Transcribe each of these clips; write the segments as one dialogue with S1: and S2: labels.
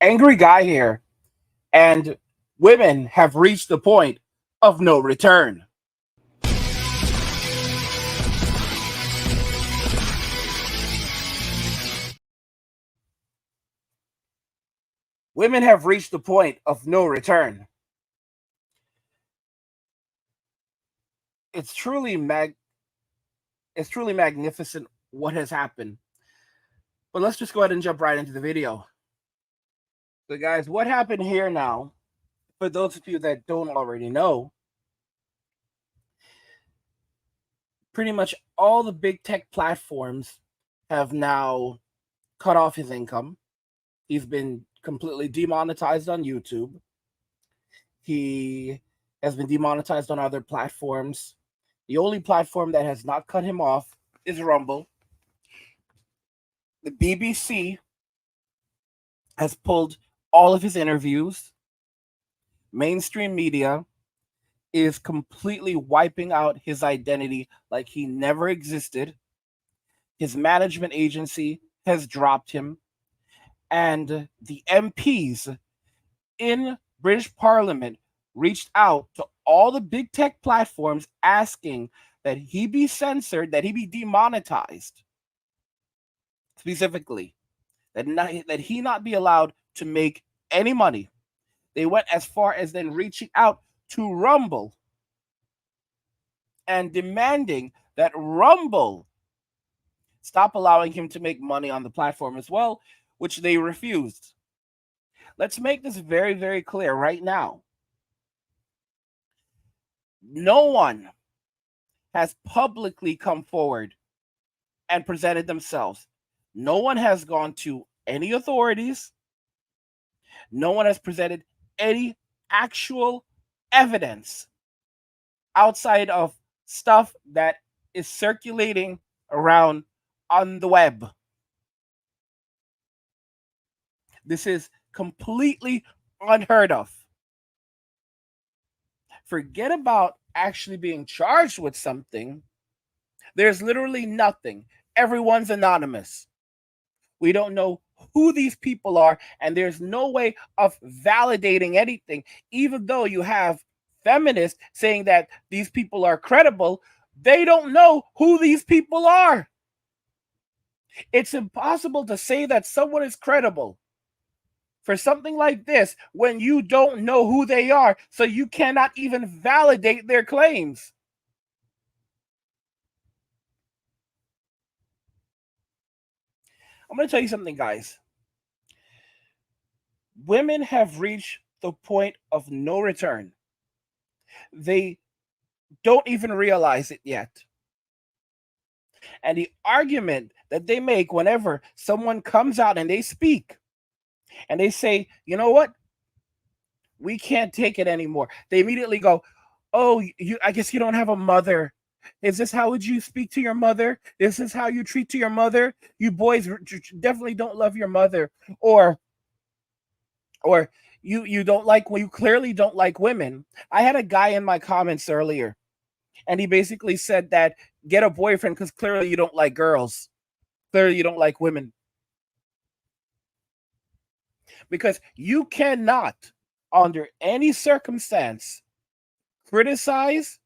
S1: Angry guy here, and women have reached the point of no return. Women have reached the point of no return. It's truly magnificent what has happened. But let's just go ahead and jump right into the video. So guys, what happened here now, for those of you that don't already know, pretty much all the big tech platforms have now cut off his income. He's been completely demonetized on YouTube. He has been demonetized on other platforms. The only platform that has not cut him off is Rumble. The BBC has pulled all of his interviews. Mainstream media is completely wiping out his identity like he never existed. His management agency has dropped him. And the MPs in British Parliament reached out to all the big tech platforms asking that he be censored, that he be demonetized. Specifically, that he not be allowed to make any money. They went as far as then reaching out to Rumble and demanding that Rumble stop allowing him to make money on the platform as well, which they refused. Let's make this very, very clear right now. No one has publicly come forward and presented themselves. No one has gone to any authorities. No one has presented any actual evidence outside of stuff that is circulating around on the web. This is completely unheard of. Forget about actually being charged with something. There's literally nothing. Everyone's anonymous. We don't know who these people are, and there's no way of validating anything. Even though you have feminists saying that these people are credible, they don't know who these people are. It's impossible to say that someone is credible for something like this when you don't know who they are, so you cannot even validate their claims. I'm going to tell you something, guys. Women have reached the point of no return. They don't even realize it yet. And the argument that they make whenever someone comes out and they speak and they say, you know what? We can't take it anymore. They immediately go, oh, I guess you don't have a mother. Is this how would you speak to your mother? This is how you treat to your mother? You boys definitely don't love your mother. Or you don't like, well, you clearly don't like women. I had a guy in my comments earlier, and he basically said that get a boyfriend because clearly you don't like girls. Clearly you don't like women. Because you cannot, under any circumstance, criticize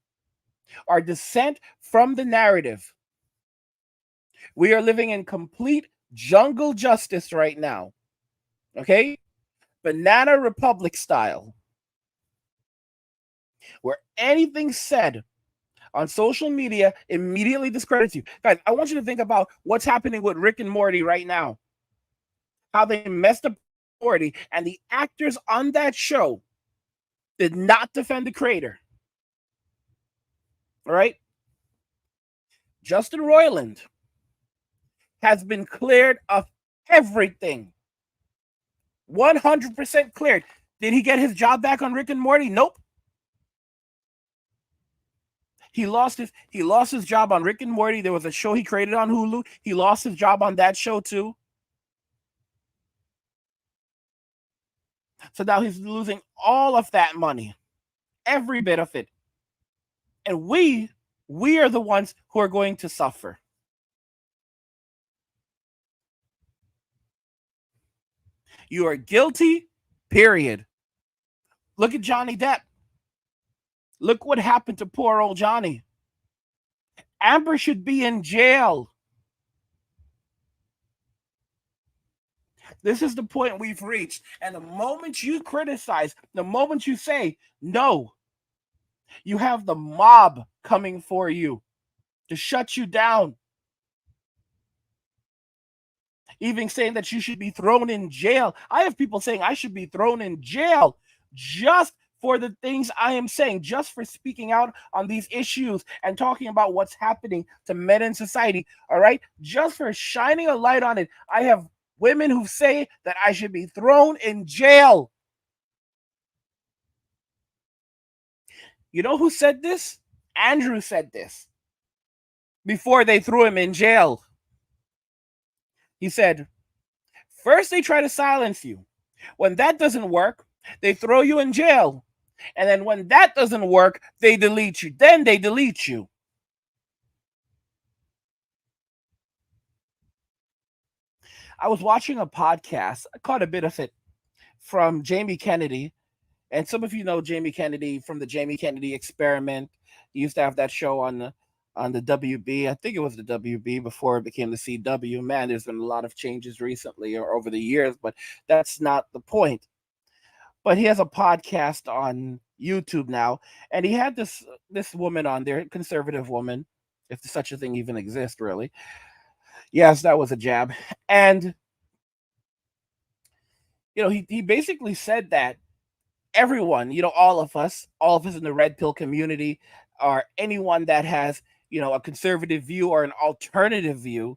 S1: or dissent from the narrative. We are living in complete jungle justice right now. Okay? Banana Republic style. Where anything said on social media immediately discredits you. Guys, I want you to think about what's happening with Rick and Morty right now. How they messed up Morty, and the actors on that show did not defend the creator. All right? Justin Roiland has been cleared of everything. 100% cleared. Did he get his job back on Rick and Morty? Nope. He lost his job on Rick and Morty. There was a show he created on Hulu. He lost his job on that show too. So now he's losing all of that money. Every bit of it. And we are the ones who are going to suffer. You are guilty, period. Look at Johnny Depp. Look what happened to poor old Johnny. Amber should be in jail. This is the point we've reached. And the moment you criticize, the moment you say no, you have the mob coming for you to shut you down. Even saying that you should be thrown in jail. I have people saying I should be thrown in jail just for the things I am saying, just for speaking out on these issues and talking about what's happening to men in society. All right. Just for shining a light on it. I have women who say that I should be thrown in jail. You know who said this? Andrew said this before they threw him in jail. He said, first they try to silence you. When that doesn't work, they throw you in jail. And then when that doesn't work, they delete you. Then they delete you. I was watching a podcast. I caught a bit of it from Jamie Kennedy. And some of you know Jamie Kennedy from the Jamie Kennedy Experiment. He used to have that show on the WB. I think it was the WB before it became the CW. Man, there's been a lot of changes recently or over the years, but that's not the point. But he has a podcast on YouTube now, and he had this woman on there, conservative woman, if such a thing even exists, really. Yes, that was a jab. And he basically said that everyone, all of us in the red pill community, or anyone that has, a conservative view or an alternative view,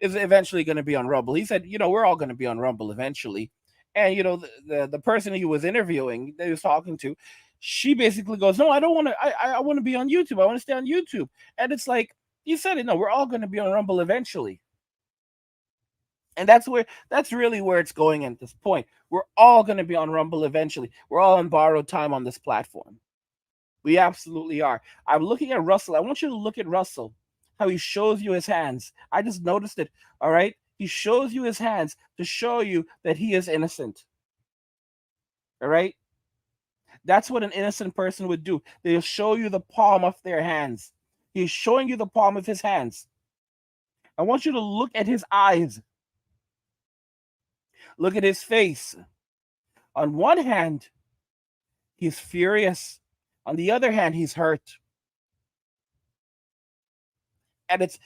S1: is eventually going to be on Rumble. He said, we're all going to be on Rumble eventually. And the person he was interviewing, that he was talking to, she basically goes, no, I don't want to. I want to be on YouTube. I want to stay on YouTube. And it's like, you said it. No, we're all going to be on Rumble eventually. And that's really where it's going at this point. We're all going to be on Rumble eventually. We're all on borrowed time on this platform. We absolutely are. I'm looking at Russell. I want you to look at Russell, how he shows you his hands. I just noticed it. All right. He shows you his hands to show you that he is innocent. All right. That's what an innocent person would do. They'll show you the palm of their hands. He's showing you the palm of his hands. I want you to look at his eyes. Look at his face. On one hand, he's furious. On the other hand, he's hurt. And it's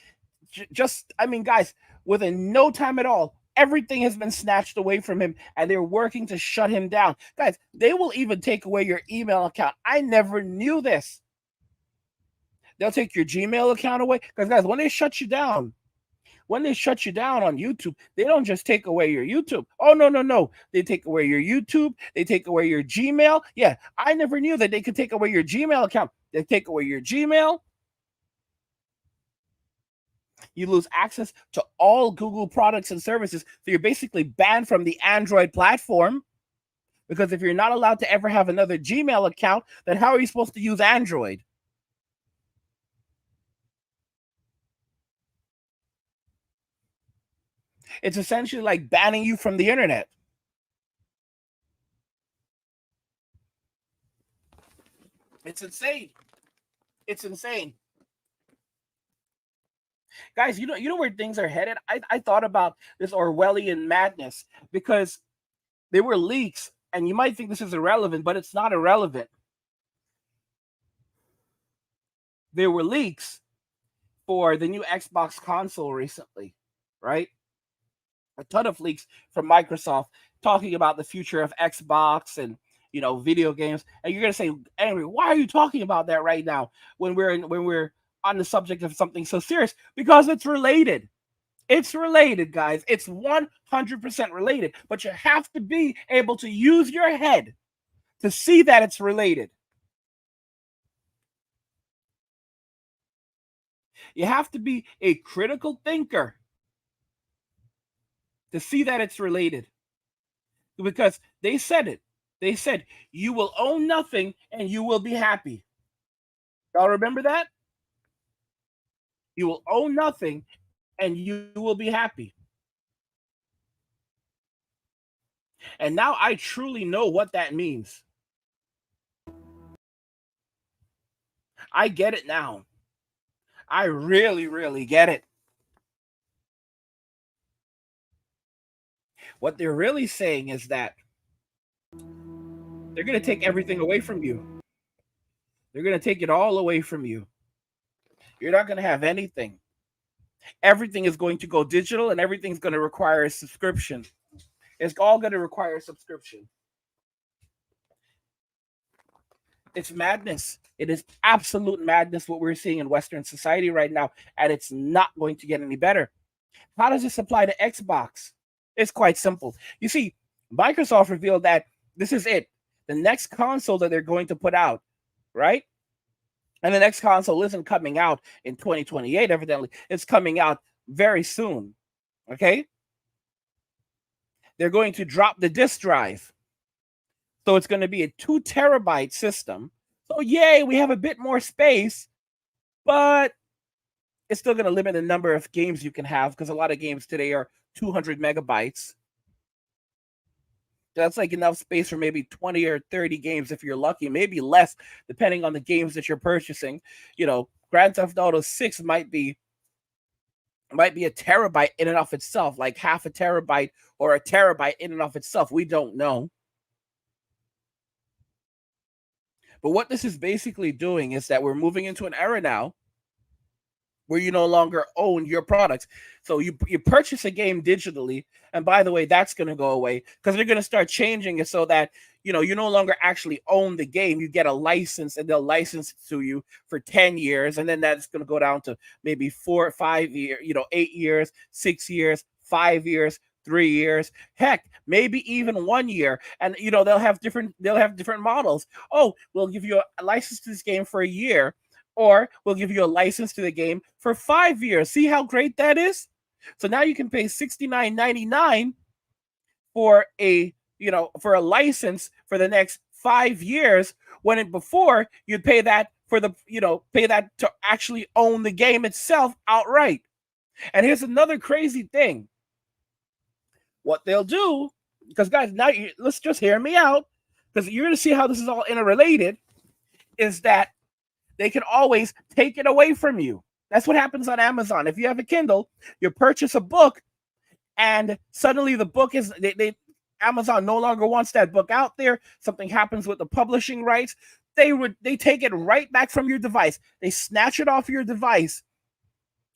S1: just, I mean, guys, within no time at all, everything has been snatched away from him, and they're working to shut him down. Guys, they will even take away your email account. I never knew this. They'll take your Gmail account away. Because, guys, when they shut you down on YouTube, they don't just take away your YouTube. Oh, no, no, no. They take away your YouTube. They take away your Gmail. Yeah, I never knew that they could take away your Gmail account. They take away your Gmail. You lose access to all Google products and services. So you're basically banned from the Android platform. Because if you're not allowed to ever have another Gmail account, then how are you supposed to use Android? It's essentially like banning you from the internet. It's insane. It's insane. Guys, you know where things are headed? I thought about this Orwellian madness because there were leaks, and you might think this is irrelevant, but it's not irrelevant. There were leaks for the new Xbox console recently, right? A ton of leaks from Microsoft talking about the future of Xbox and video games. And you're gonna say, Henry, why are you talking about that right now when we're on the subject of something so serious? Because it's related. It's related, guys. It's 100% related. But you have to be able to use your head to see that it's related. You have to be a critical thinker to see that it's related. Because they said it. They said, you will own nothing and you will be happy. Y'all remember that? You will own nothing and you will be happy. And now I truly know what that means. I get it now. I really, really get it. What they're really saying is that they're going to take everything away from you. They're going to take it all away from you. You're not going to have anything. Everything is going to go digital and everything's going to require a subscription. It's all going to require a subscription. It's madness. It is absolute madness what we're seeing in Western society right now, and it's not going to get any better. How does this apply to Xbox? It's quite simple. You see, Microsoft revealed that this is it. The next console that they're going to put out, right? And the next console isn't coming out in 2028, evidently. It's coming out very soon. Okay? They're going to drop the disk drive. So it's going to be a 2 terabyte system. So yay, we have a bit more space, but it's still going to limit the number of games you can have because a lot of games today are 200 megabytes. That's like enough space for maybe 20 or 30 games if you're lucky, maybe less depending on the games that you're purchasing. You know, Grand Theft Auto 6 might be a terabyte in and of itself, like half a terabyte or a terabyte in and of itself. We don't know. But what this is basically doing is that we're moving into an era now where you no longer own your products. So you purchase a game digitally, and by the way, that's going to go away because they're going to start changing it so that you no longer actually own the game. You get a license, and they'll license it to you for 10 years, and then that's going to go down to maybe 4 or 5 years, 8 years, 6 years, 5 years, 3 years, heck, maybe even 1 year. And they'll have different models. Oh, we'll give you a license to this game for a year, or we'll give you a license to the game for 5 years. See how great that is? So now you can pay $69.99 for a license for the next 5 years, when before you'd pay that to actually own the game itself outright. And here's another crazy thing. What they'll do, because guys, now let's just hear me out, because you're going to see how this is all interrelated, is that they can always take it away from you. That's what happens on Amazon. If you have a Kindle, you purchase a book, and suddenly the book is Amazon no longer wants that book out there. Something happens with the publishing rights. They take it right back from your device. They snatch it off your device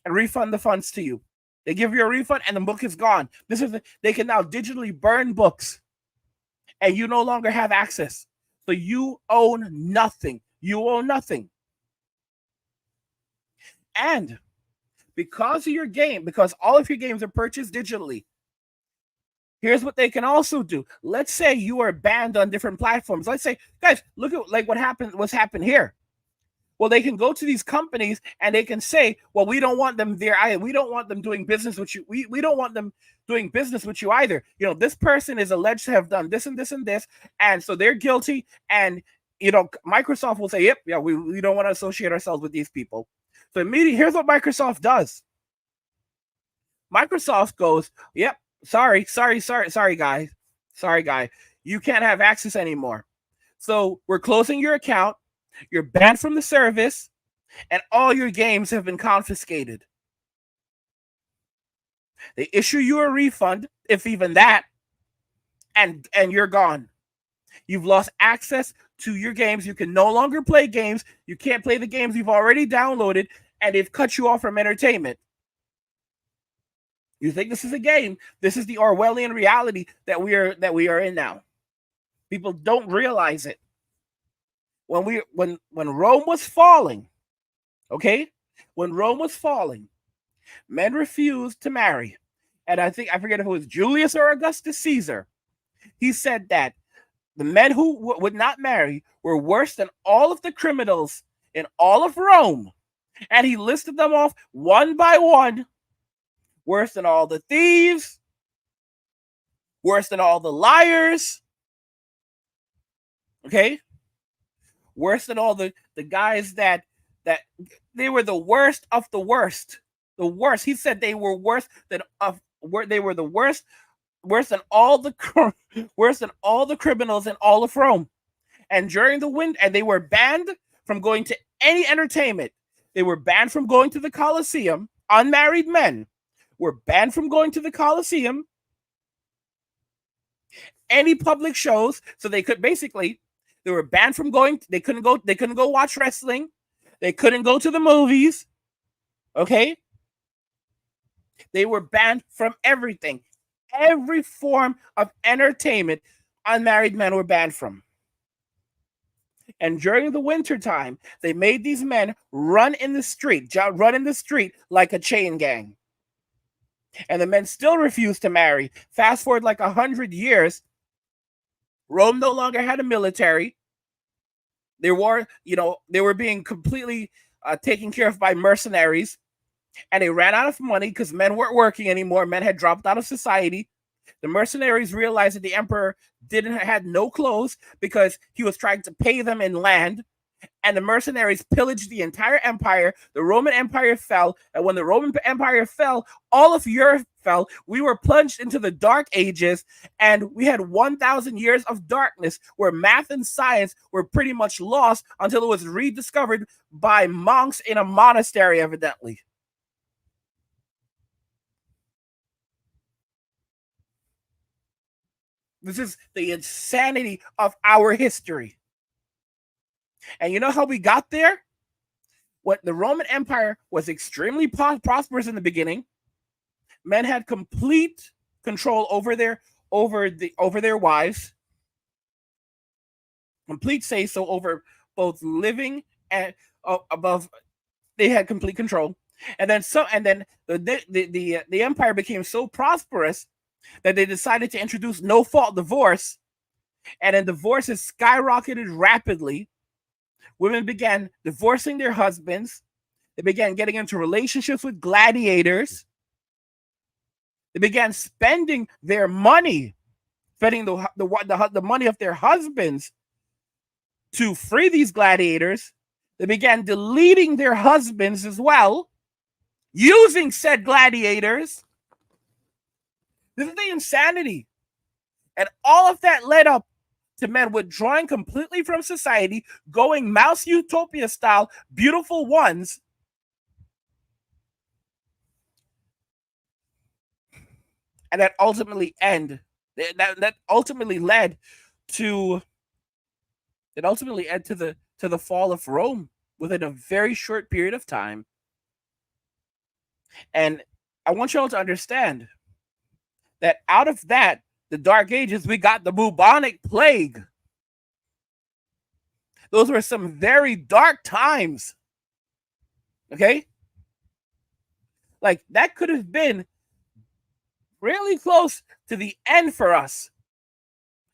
S1: and refund the funds to you. They give you a refund and the book is gone. They can now digitally burn books, and you no longer have access. So you own nothing. You own nothing. And because of your game, because all of your games are purchased digitally, here's what they can also do. Let's say you are banned on different platforms. Let's say, guys, look at what's happened here. Well, they can go to these companies and they can say, well, we don't want them there either. We don't want them doing business with you. We don't want them doing business with you either. This person is alleged to have done this and this and this, and so they're guilty. And Microsoft will say, yep, yeah, we don't want to associate ourselves with these people. So immediately, here's what Microsoft does. Microsoft goes, yep, sorry, guys. Sorry, guy. You can't have access anymore. So we're closing your account. You're banned from the service, and all your games have been confiscated. They issue you a refund, if even that, and you're gone. You've lost access to your games. You can no longer play games. You can't play the games you've already downloaded, and they've cut you off from entertainment. You think this is a game? This is the Orwellian reality that we are in now. People don't realize it. When Rome was falling, okay? When Rome was falling, men refused to marry. And I forget if it was Julius or Augustus Caesar. He said that the men who would not marry were worse than all of the criminals in all of Rome. And he listed them off one by one. Worse than all the thieves. Worse than all the liars. Okay? Worse than all the guys that they were the worst of the worst. The worst. He said they were worse than they were the worst worse than all the criminals in all of Rome. And during the wind, and they were banned from going to any entertainment. They were banned from going to the Colosseum. Unmarried men were banned from going to the Colosseum, any public shows. So they could basically, they were banned from going. They couldn't go watch wrestling. They couldn't go to the movies. Okay, they were banned from everything. Every form of entertainment, unmarried men were banned from. And during the winter time, they made these men run in the street like a chain gang. And the men still refused to marry. Fast forward like 100 years, Rome no longer had a military. They were being completely taken care of by mercenaries. And they ran out of money because men weren't working anymore. Men had dropped out of society. The mercenaries realized that the emperor had no clothes because he was trying to pay them in land. And the mercenaries pillaged the entire empire. The Roman Empire fell. And when the Roman Empire fell, all of Europe fell. We were plunged into the Dark Ages. And we had 1,000 years of darkness where math and science were pretty much lost until it was rediscovered by monks in a monastery, evidently. This is the insanity of our history. And you know how we got there? What the Roman Empire was extremely prosperous in the beginning. Men had complete control over their wives, complete say so over both living and above. They had complete control, and then the empire became so prosperous that they decided to introduce no-fault divorce, and then divorces skyrocketed rapidly. Women began divorcing their husbands. They began getting into relationships with gladiators. They began spending their money, spending the money of their husbands to free these gladiators. They began deleting their husbands as well, using said gladiators. This is the insanity. And all of that led up to men withdrawing completely from society, going Mouse Utopia style, beautiful ones. And that ultimately led to the fall of Rome within a very short period of time. And I want you all to understand that out of that, the Dark Ages, we got the bubonic plague. Those were some very dark times. Okay? Like, that could have been really close to the end for us.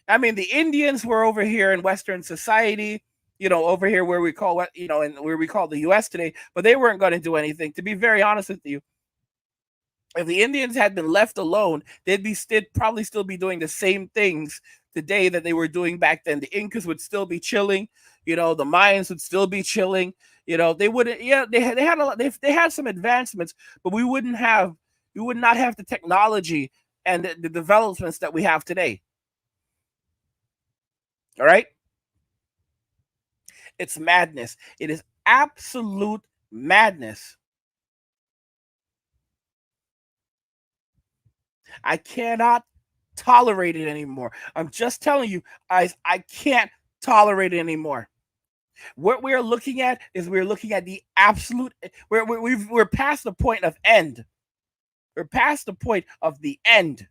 S1: I mean, the Indians were over here in Western society, over here where we call where we call the US today, but they weren't going to do anything. To be very honest with you, if the Indians had been left alone, they'd probably still be doing the same things today that they were doing back then. The Incas would still be chilling, the Mayans would still be chilling. They wouldn't. Yeah, they had some advancements, but we would not have the technology and the developments that we have today. All right, it's madness. It is absolute madness. I cannot tolerate it anymore. I'm just telling you, I can't tolerate it anymore. What we're looking at is the absolute. We're past the point of end. We're past the point of the end.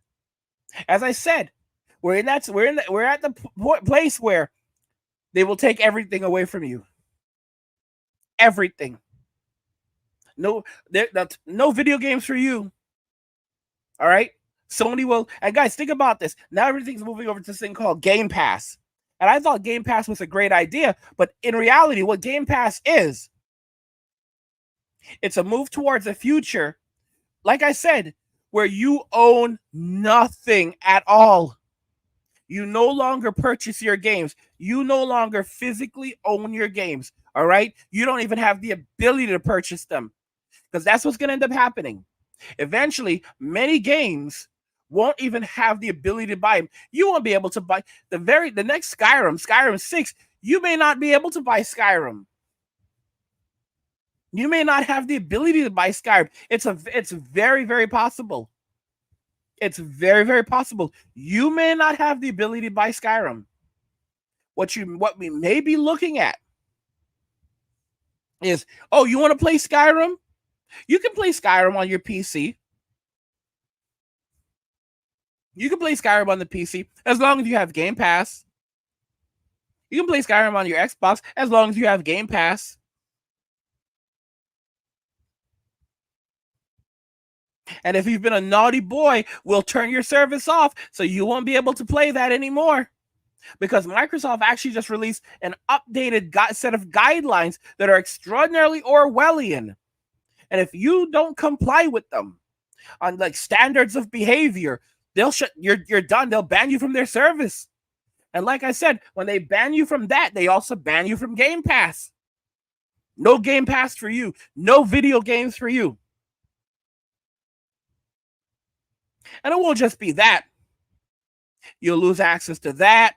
S1: As I said, we're at the place where they will take everything away from you. Everything. No video games for you. All right. Sony will, and guys, think about this. Now everything's moving over to this thing called Game Pass. And I thought Game Pass was a great idea, but in reality, what Game Pass is, it's a move towards a future, like I said, where you own nothing at all. You no longer purchase your games. You no longer physically own your games, all right? You don't even have the ability to purchase them, because that's what's going to end up happening. Eventually, many games won't even have the ability to buy them. You won't be able to buy the next Skyrim 6. You may not be able to buy Skyrim. You may not have the ability to buy Skyrim. It's very, very possible. It's very, very possible. You may not have the ability to buy Skyrim. What we may be looking at is, oh, you want to play Skyrim? You can play Skyrim on your PC. You can play Skyrim on the PC as long as you have Game Pass. You can play Skyrim on your Xbox as long as you have Game Pass. And if you've been a naughty boy, we'll turn your service off so you won't be able to play that anymore. Because Microsoft actually just released an updated set of guidelines that are extraordinarily Orwellian. And if you don't comply with them on like standards of behavior, they'll you're done. They'll ban you from their service. And like I said, when they ban you from that, they also ban you from Game Pass. No Game Pass for you. No video games for you. And it won't just be that. You'll lose access to that.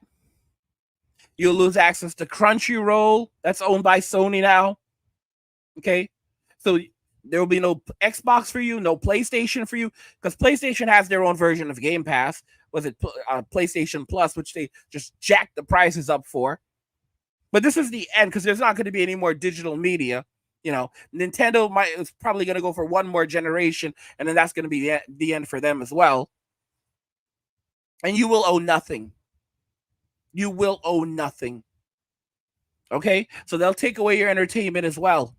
S1: You'll lose access to Crunchyroll. That's owned by Sony now. Okay? So there will be no Xbox for you, no PlayStation for you, because PlayStation has their own version of Game Pass. Was it PlayStation Plus, which they just jacked the prices up for. But this is the end, because there's not going to be any more digital media. You know, Nintendo is probably going to go for one more generation, and then that's going to be the end for them as well. And you will own nothing. You will own nothing. Okay? So they'll take away your entertainment as well.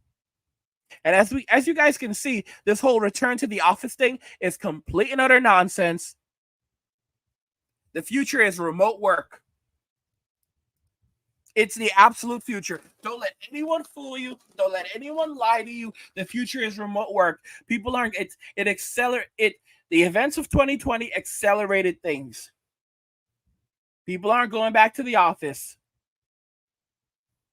S1: And as you guys can see, this whole return to the office thing is complete and utter nonsense. The future is remote work. It's the absolute future. Don't let anyone fool you. Don't let anyone lie to you. The future is remote work. People aren't. The events of 2020 accelerated things. People aren't going back to the office.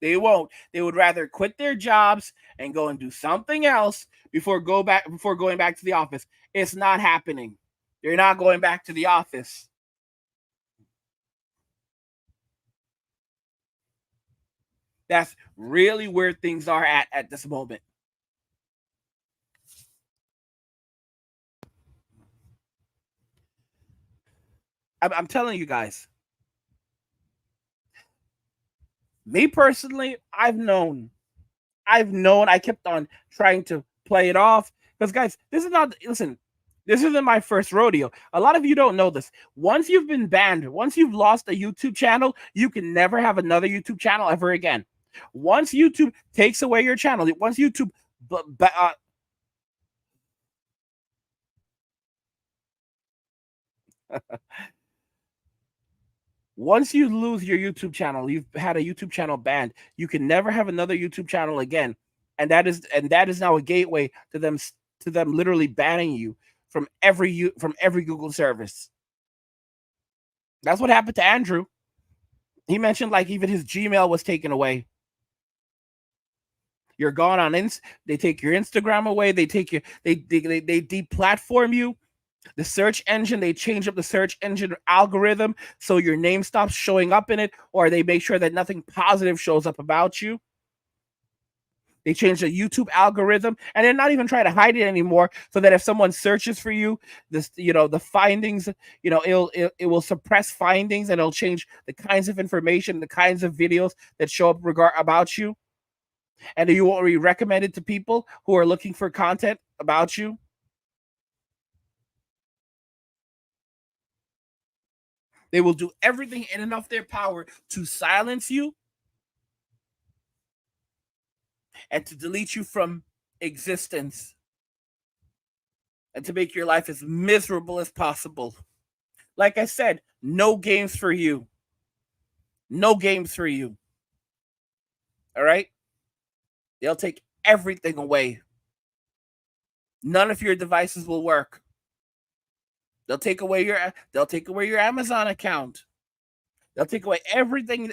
S1: They won't. They would rather quit their jobs and go and do something else before going back to the office. It's not happening. They're not going back to the office. That's really where things are at this moment. I'm telling you guys. Me personally, I've known. I kept on trying to play it off. Because, guys, this isn't my first rodeo. A lot of you don't know this. Once you've been banned, once you've lost a YouTube channel, you can never have another YouTube channel ever again. Once YouTube takes away your channel, once YouTube once you lose your YouTube channel, you've had a YouTube channel banned, you can never have another YouTube channel again. And that is now a gateway to them literally banning you from every Google service. That's what happened to Andrew. He mentioned like even his Gmail was taken away. You're gone on they take your Instagram away, they deplatform you. The search engine, they change up the search engine algorithm so your name stops showing up in it, or they make sure that nothing positive shows up about you. They change the YouTube algorithm, and they're not even trying to hide it anymore, so that if someone searches for you, the findings, it will suppress findings, and it'll change the kinds of information, the kinds of videos that show up about you, and you won't be recommended to people who are looking for content about you. They will do everything in their power to silence you and to delete you from existence and to make your life as miserable as possible. Like I said, no games for you. No games for you. All right? They'll take everything away. None of your devices will work. They'll take away your Amazon account. They'll take away everything.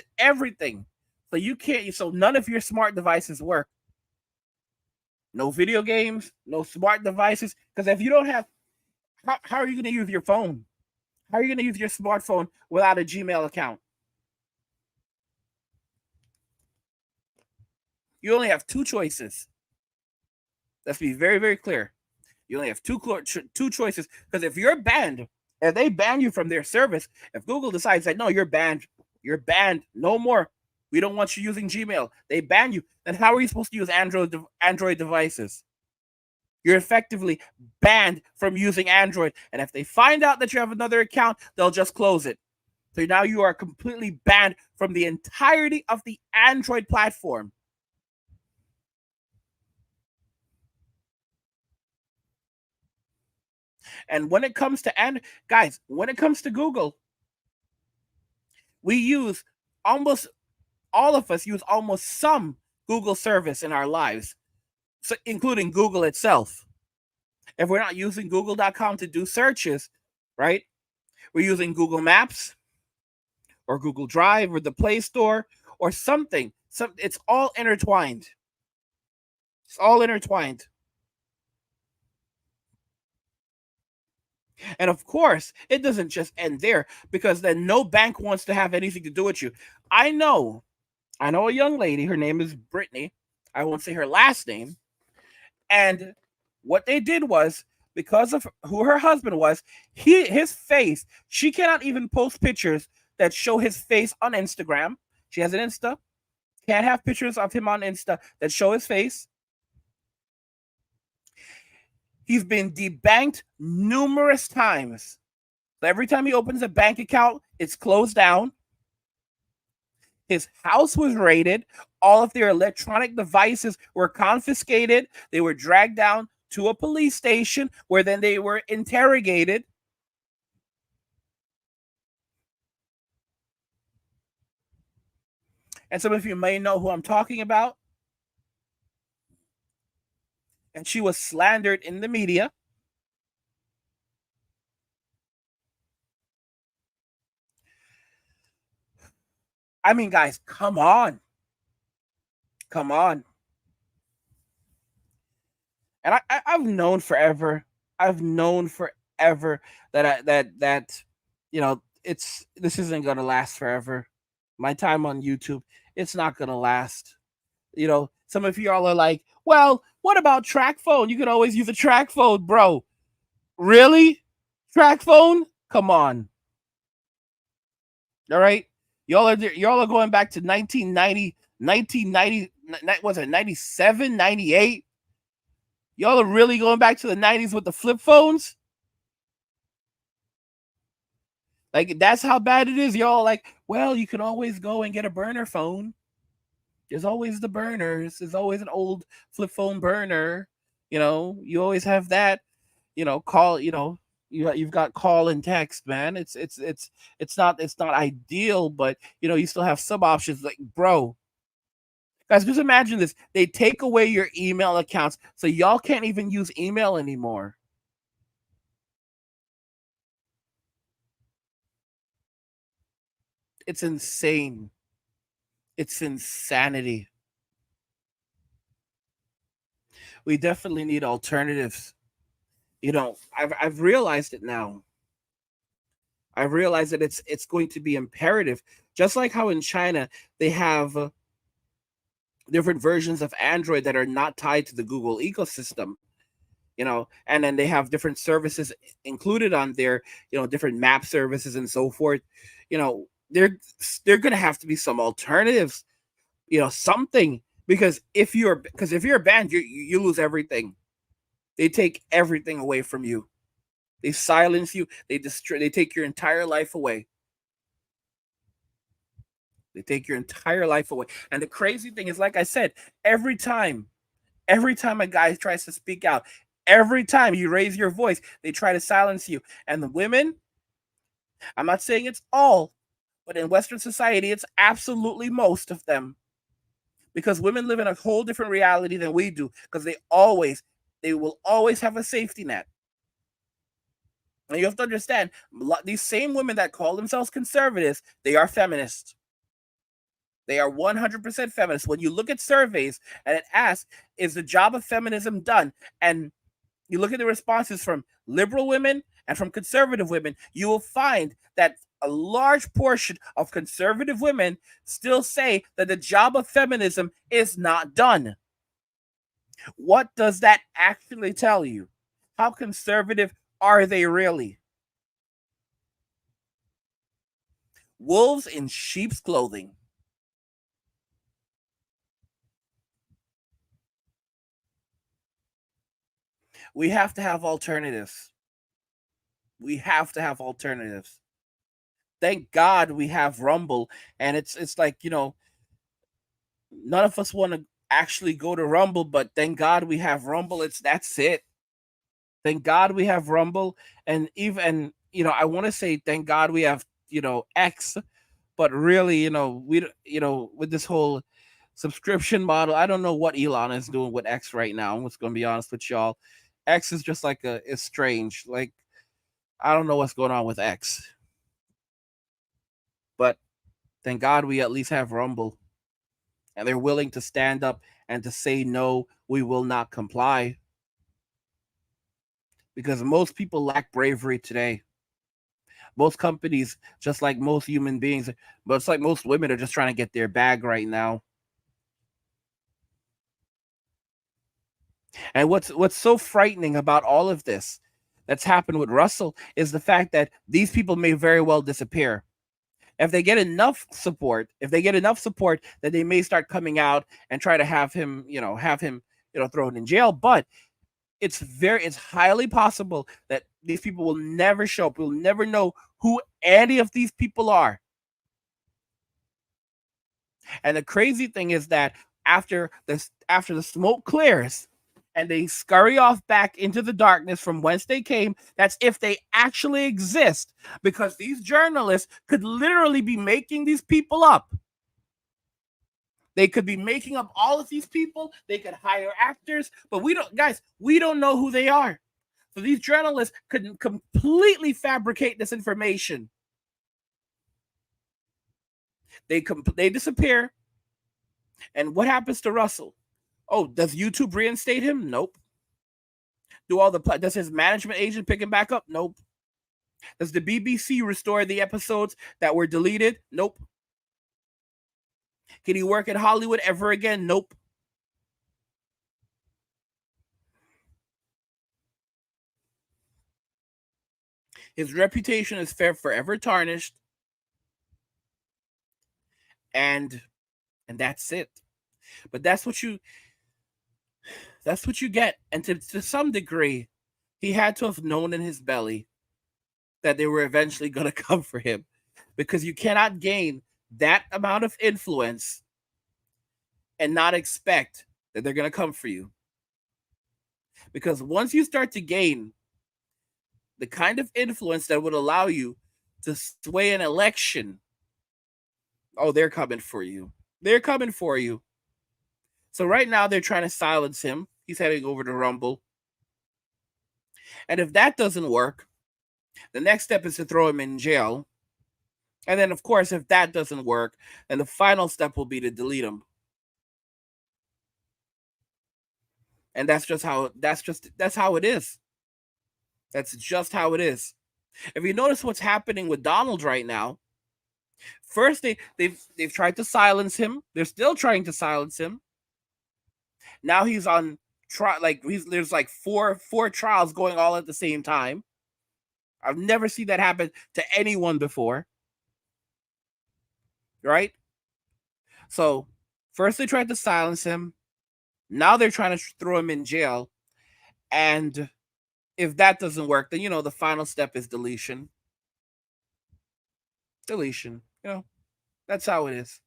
S1: So none of your smart devices work. No video games, no smart devices. Because if you don't have, how are you going to use your phone? How are you going to use your smartphone without a Gmail account? You only have two choices. Let's be very, very clear. You only have two choices, because if you're banned, if they ban you from their service, if Google decides that no, you're banned, no more, we don't want you using Gmail, they ban you, then how are you supposed to use Android devices? You're effectively banned from using Android, and if they find out that you have another account, they'll just close it. So now you are completely banned from the entirety of the Android platform. And when it comes to guys, when it comes to Google, we use almost all of us use almost some Google service in our lives, so including Google itself. If we're not using google.com to do searches, right? We're using Google Maps or Google Drive or the Play Store or something. It's all intertwined. It's all intertwined. And of course, it doesn't just end there, because then no bank wants to have anything to do with you. I know a young lady, her name is Brittany. I won't say her last name. And what they did was, because of who her husband was, his face, she cannot even post pictures that show his face on Instagram. She has an Insta. Can't have pictures of him on Insta that show his face. He's been debanked numerous times. So every time he opens a bank account, it's closed down. His house was raided. All of their electronic devices were confiscated. They were dragged down to a police station where then they were interrogated. And some of you may know who I'm talking about. And she was slandered in the media. I mean, guys, come on. Come on. And I've known forever. I've known forever that this isn't gonna last forever. My time on YouTube, it's not gonna last. Some of y'all are like, well, what about track phone? You can always use a track phone, bro. Really? Track phone? Come on. All right. Y'all are going back to 1990, was it 97, 98? Y'all are really going back to the 90s with the flip phones? Like, that's how bad it is. Y'all like, well, you can always go and get a burner phone. There's always the burners. There's always an old flip phone burner. You always have that. Call. You've got call and text, man. It's not ideal, but you still have some options. Like, bro, guys, just imagine this. They take away your email accounts, so y'all can't even use email anymore. It's insane. It's insanity. We definitely need alternatives. I've realized it now. I realize that it's going to be imperative, just like how in China they have different versions of Android that are not tied to the Google ecosystem. And then they have different services included on there, different map services and so forth. They're going to have to be some alternatives, something, because if you're banned, you lose everything. They take everything away from you. They silence you. They take your entire life away. They take your entire life away. And the crazy thing is, like I said, every time a guy tries to speak out, every time you raise your voice, they try to silence you. And the women, I'm not saying it's all, but in Western society, it's absolutely most of them. Because women live in a whole different reality than we do, because they will always have a safety net. And you have to understand, these same women that call themselves conservatives, they are feminists. They are 100% feminist. When you look at surveys and it asks, is the job of feminism done? And you look at the responses from liberal women And from conservative women, you will find that a large portion of conservative women still say that the job of feminism is not done. What does that actually tell you? How conservative are they really? Wolves in sheep's clothing. We have to have alternatives. We have to have alternatives. Thank God we have Rumble, and it's like, none of us want to actually go to Rumble, but thank God we have Rumble. That's it. Thank God we have Rumble, and even I want to say thank God we have X, but really we with this whole subscription model, I don't know what Elon is doing with X right now. I'm just gonna be honest with y'all. X is just like it's strange. Like, I don't know what's going on with X, but thank God we at least have Rumble, and they're willing to stand up and to say no, we will not comply, because most people lack bravery today. Most companies, just like most human beings, but it's like most women are just trying to get their bag right now. And what's so frightening about all of this that's happened with Russell is the fact that these people may very well disappear. If they get enough support, that they may start coming out and try to have him, thrown in jail. But it's highly possible that these people will never show up. We'll never know who any of these people are. And the crazy thing is that after the smoke clears and they scurry off back into the darkness from whence they came, that's if they actually exist, because these journalists could literally be making these people up. They could be making up all of these people. They could hire actors, but we don't know who they are. So these journalists could completely fabricate this information. They disappear. And what happens to Russell? Oh, does YouTube reinstate him? Nope. Does his management agent pick him back up? Nope. Does the BBC restore the episodes that were deleted? Nope. Can he work in Hollywood ever again? Nope. His reputation is forever tarnished, and that's it. But that's what you get. And to some degree, he had to have known in his belly that they were eventually going to come for him, because you cannot gain that amount of influence and not expect that they're going to come for you. Because once you start to gain the kind of influence that would allow you to sway an election, oh, they're coming for you. They're coming for you. So right now they're trying to silence him. He's heading over to Rumble. And if that doesn't work, the next step is to throw him in jail. And then, of course, if that doesn't work, then the final step will be to delete him. And that's how it is. That's just how it is. If you notice what's happening with Donald right now, first they've tried to silence him. They're still trying to silence him. Now he's on trial. There's like four trials going all at the same time. I've never seen that happen to anyone before. Right? So first they tried to silence him. Now they're trying to throw him in jail. And if that doesn't work, then the final step is deletion. Deletion. That's how it is.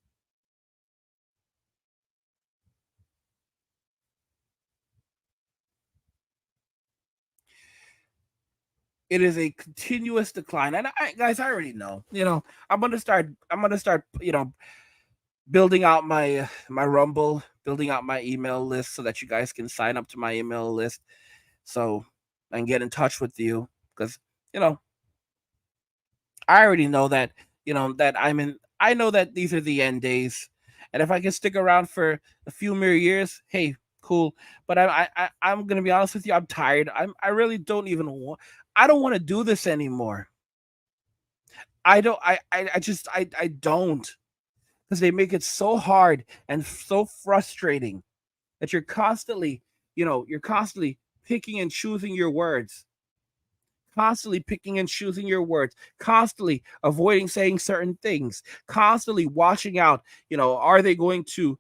S1: It is a continuous decline, and guys, I already know. I'm gonna start. Building out my Rumble, building out my email list so that you guys can sign up to my email list, so I can get in touch with you, because I already know that that I know that these are the end days, and if I can stick around for a few more years, hey, cool. But I'm gonna be honest with you, I'm tired. I really don't even want. I don't want to do this anymore. I don't, because they make it so hard and so frustrating that you're constantly picking and choosing your words, constantly picking and choosing your words, constantly avoiding saying certain things, constantly watching out. Are they going to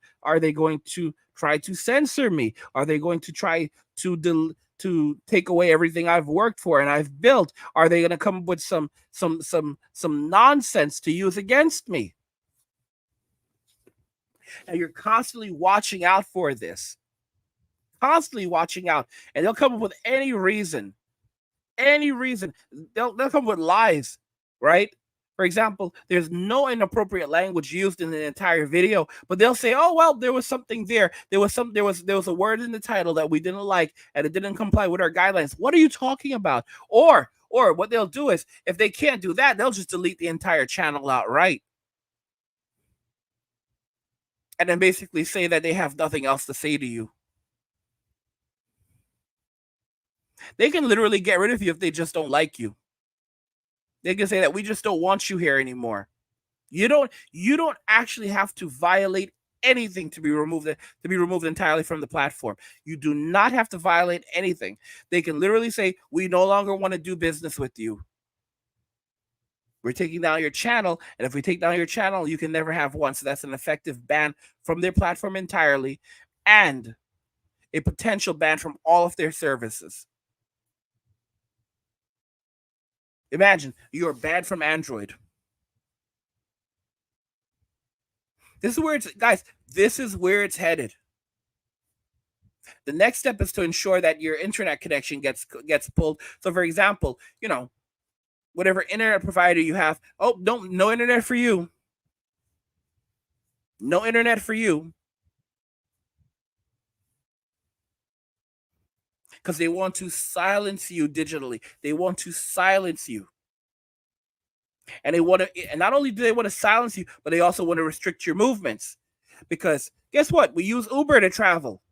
S1: try to censor me? Are they going to try to take away everything I've worked for and I've built? Are they going to come up with some nonsense to use against me? And you're constantly watching out for this, constantly watching out, and they'll come up with any reason. They'll come with lies, right? For example, there's no inappropriate language used in the entire video, but they'll say, "Oh well, there was something there. There was a word in the title that we didn't like, and it didn't comply with our guidelines." What are you talking about? Or what they'll do is, if they can't do that, they'll just delete the entire channel outright, and then basically say that they have nothing else to say to you. They can literally get rid of you if they just don't like you. They can say that we just don't want you here anymore. You don't actually have to violate anything to be removed entirely from the platform. You do not have to violate anything. They can literally say, we no longer want to do business with you. We're taking down your channel, and if we take down your channel, you can never have one. So that's an effective ban from their platform entirely, and a potential ban from all of their services. Imagine you're banned from Android. This is where it's, guys, this is where it's headed. The next step is to ensure that your internet connection gets pulled. So, for example, whatever internet provider you have, oh, no internet for you. No internet for you. Because they want to silence you digitally. They want to silence you. And not only do they want to silence you, but they also want to restrict your movements. Because guess what? We use Uber to travel.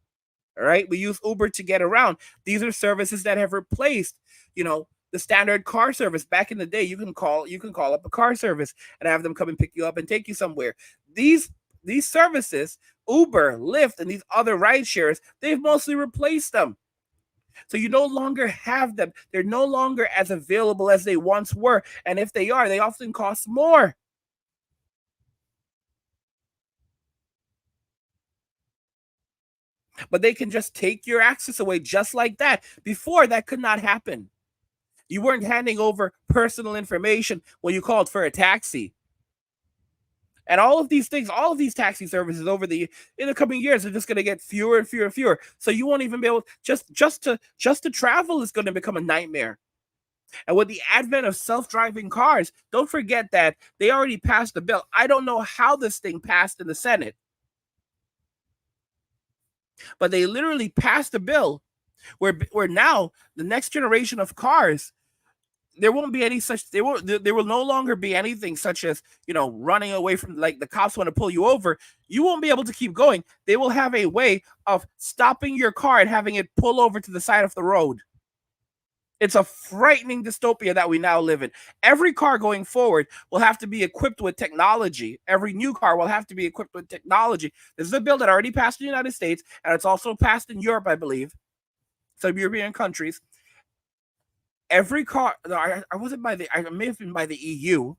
S1: All right. We use Uber to get around. These are services that have replaced, the standard car service. Back in the day, you can call up a car service and have them come and pick you up and take you somewhere. These services, Uber, Lyft, and these other ride shares, they've mostly replaced them. So you no longer have them. They're no longer as available as they once were. And if they are, they often cost more. But they can just take your access away just like that. Before, that could not happen. You weren't handing over personal information when you called for a taxi. And all of these things, all of these taxi services in the coming years are just going to get fewer and fewer and fewer. So you won't even be able just to travel is going to become a nightmare. And with the advent of self-driving cars, don't forget that they already passed the bill. I don't know how this thing passed in the Senate, but they literally passed a bill where now the next generation of cars, there won't be any such there will no longer be anything such as running away from, like, the cops want to pull you over. You won't be able to keep going. They will have a way of stopping your car and having it pull over to the side of the road. It's a frightening dystopia that we now live in. Every car going forward will have to be equipped with technology. Every new car will have to be equipped with technology. This is a bill that already passed in the United States, and it's also passed in Europe, I believe, some European countries. Every car, I wasn't I may have been by the EU.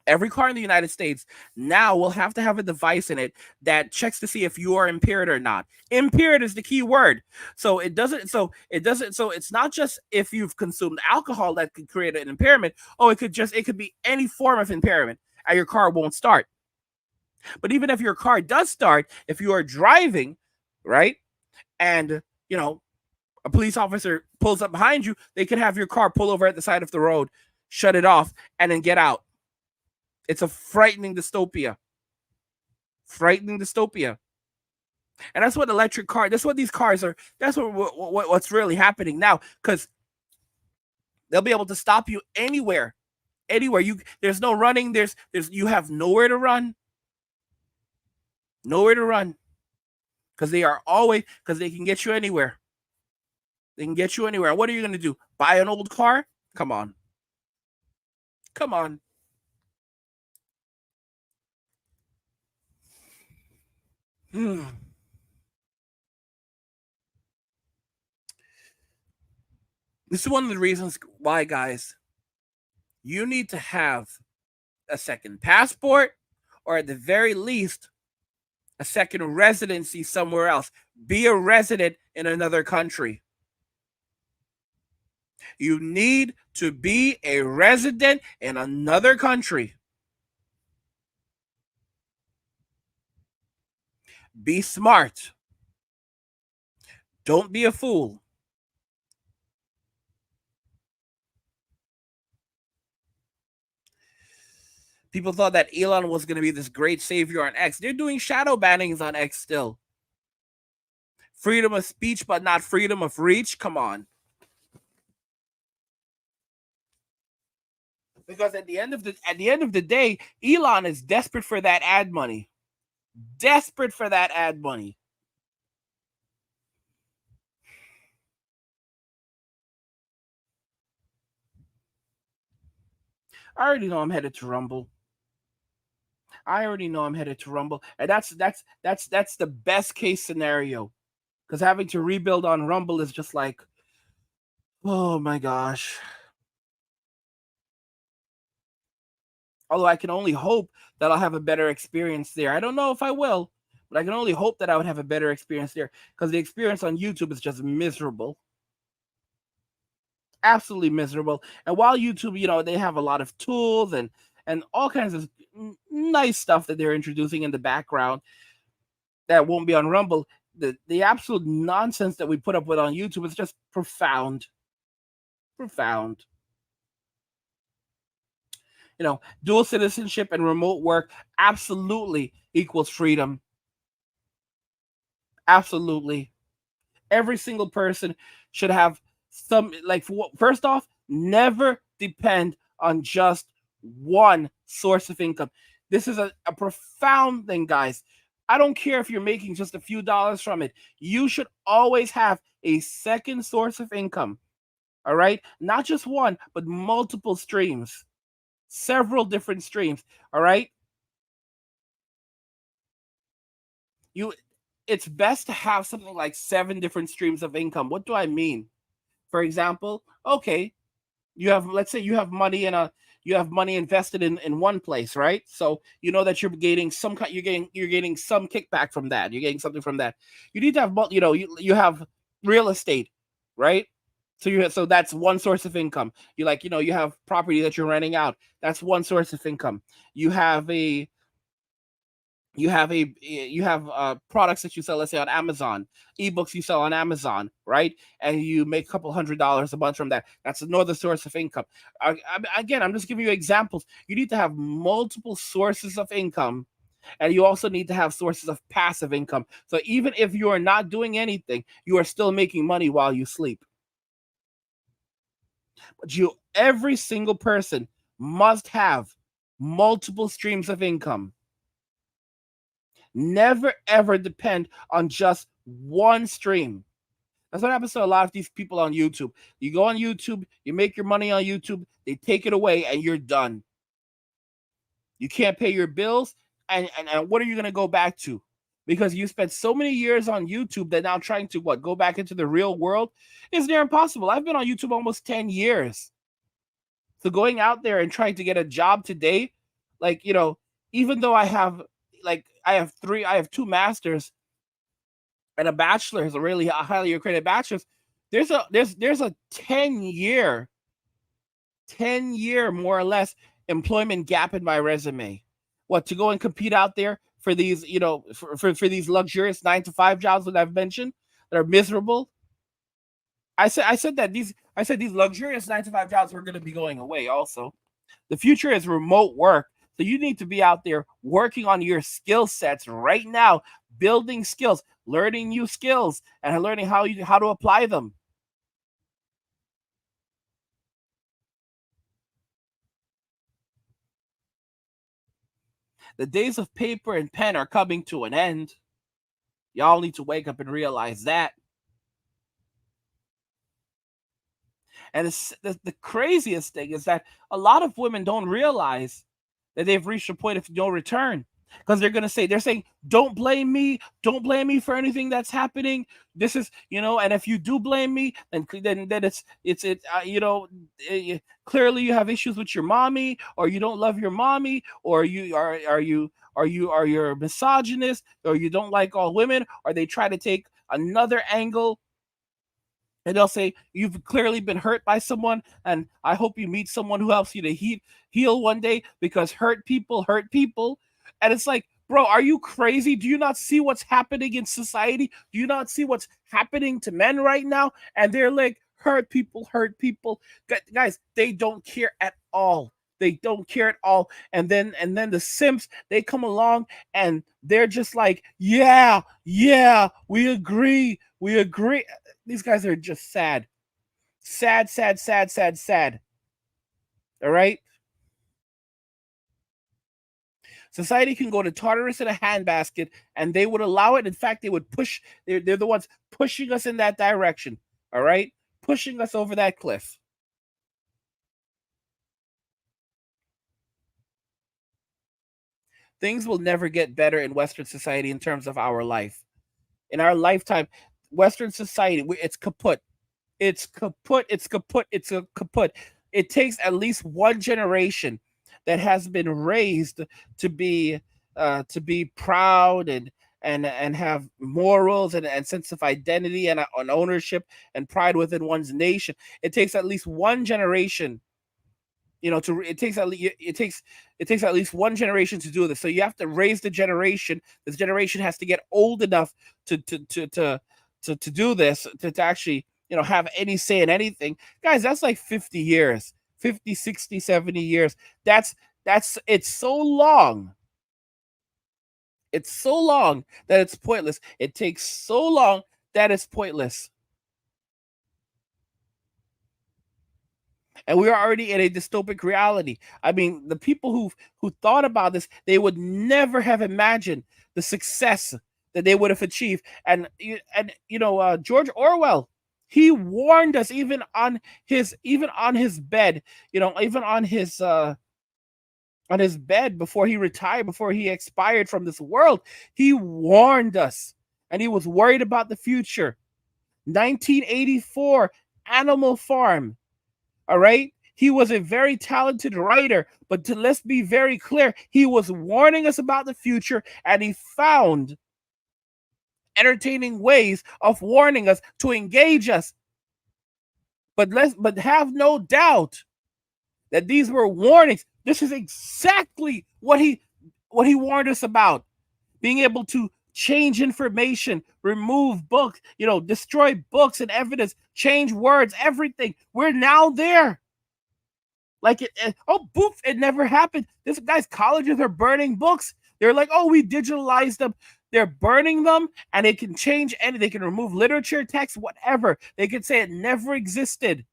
S1: Every car in the United States now will have to have a device in it that checks to see if you are impaired or not. Impaired is the key word. So it's not just if you've consumed alcohol that could create an impairment. Oh, it could be any form of impairment, and your car won't start. But even if your car does start, if you are driving, right, and a police officer pulls up behind you, they could have your car pull over at the side of the road, shut it off, and then get out. It's a frightening dystopia. Frightening dystopia. And that's what that's what these cars are. That's what's really happening now, because they'll be able to stop you anywhere. Anywhere. There's no running, you have nowhere to run. Nowhere to run. Because they can get you anywhere. They can get you anywhere. What are you going to do? Buy an old car? Come on. Come on. Hmm. This is one of the reasons why, guys, you need to have a second passport, or at the very least, a second residency somewhere else. Be a resident in another country. You need to be a resident in another country. Be smart. Don't be a fool. People thought that Elon was going to be this great savior on X. They're doing shadow bannings on X still. Freedom of speech, but not freedom of reach. Come on. Because at the end of the day, Elon is desperate for that ad money. Desperate for that ad money. I already know I'm headed to Rumble. And that's the best case scenario. Because having to rebuild on Rumble is just like, oh my gosh. Although I can only hope that I'll have a better experience there. I don't know if I will, but I can only hope that I would have a better experience there, because the experience on YouTube is just miserable. Absolutely miserable. And while YouTube, they have a lot of tools and all kinds of nice stuff that they're introducing in the background that won't be on Rumble, the absolute nonsense that we put up with on YouTube is just profound. Profound. Dual citizenship and remote work absolutely equals freedom. Absolutely. Every single person should have some, like, first off, never depend on just one source of income. This is a profound thing, guys. I don't care if you're making just a few dollars from it. You should always have a second source of income. All right? Not just one, but multiple streams. Several different streams. All right? It's best to have something like 7 different streams of income. What do I mean? For example, okay, let's say you have money invested in one place, right? So you know that you're gaining some kickback from that. You're getting something from that. You need to have you have real estate, right? So that's one source of income. You have property that you're renting out. That's one source of income. You have products that you sell, let's say on Amazon, ebooks you sell on Amazon, right? And you make a couple $100s a month from that. That's another source of income. Again, I'm just giving you examples. You need to have multiple sources of income, and you also need to have sources of passive income. So even if you are not doing anything, you are still making money while you sleep. But every single person must have multiple streams of income. Never ever depend on just one stream. That's what happens to a lot of these people on YouTube. You go on YouTube, you make your money on YouTube, they take it away, and you're done. You can't pay your bills, and what are you going to go back to? Because you spent so many years on YouTube that now trying to go back into the real world is near impossible. I've been on YouTube almost 10 years. So going out there and trying to get a job today, even though I have two masters and a bachelor's, a really highly accredited bachelor's, there's a 10-year more or less employment gap in my resume. What, to go and compete out there for these, for these luxurious 9-to-5 jobs that I've mentioned that are miserable? I said these luxurious 9-to-5 jobs were going to be going away. Also, the future is remote work. So you need to be out there working on your skill sets right now, building skills, learning new skills, and learning how to apply them. The days of paper and pen are coming to an end. Y'all need to wake up and realize that. And the craziest thing is that a lot of women don't realize that they've reached a point of no return, because they're saying, don't blame me for anything that's happening. This is, and if you do blame me, then clearly you have issues with your mommy, or you don't love your mommy, or you're a misogynist, or you don't like all women, or they try to take another angle, and they'll say, you've clearly been hurt by someone, and I hope you meet someone who helps you to heal one day, because hurt people hurt people. And it's like, bro, are you crazy? Do you not see what's happening in society? Do you not see what's happening to men right now? And they're like, hurt people hurt people. Guys, they don't care at all. They don't care at all. And then the simps, they come along, and they're just like, yeah, we agree. These guys are just sad. Sad, sad, sad, sad, sad. All right? Society can go to Tartarus in a handbasket, and they would allow it. In fact, they would push, they're the ones pushing us in that direction. All right? Pushing us over that cliff. Things will never get better in Western society in terms of our life. In our lifetime, Western society, it's kaput. It's kaput. It's kaput. It's a kaput. It takes at least one generation that has been raised to be proud, and have morals, and sense of identity, and ownership and pride within one's nation. It takes at least one generation, to it takes at least one generation to do this. So you have to raise the generation. This generation has to get old enough to do this, to actually, have any say in anything. Guys, that's like 50 years, 50, 60, 70 years. That's it's so long. It's so long that it's pointless. It takes so long that it's pointless. And we are already in a dystopic reality. I mean, the people who thought about this, they would never have imagined the success that they would have achieved. George Orwell, he warned us, even on his bed, even on his bed, before he retired, before he expired from this world, he warned us, and he was worried about the future. 1984, Animal Farm. All right. He was a very talented writer, but let's be very clear, he was warning us about the future, and he found entertaining ways of warning us to engage us. But have no doubt that these were warnings. This is exactly what he warned us about. Being able to change information, remove books, destroy books and evidence, change words, everything. We're now there. Like oh, boof, it never happened. This guy's colleges are burning books. They're like, oh, we digitalized them. They're burning them, and they can change any. They can remove literature, text, whatever. They can say it never existed.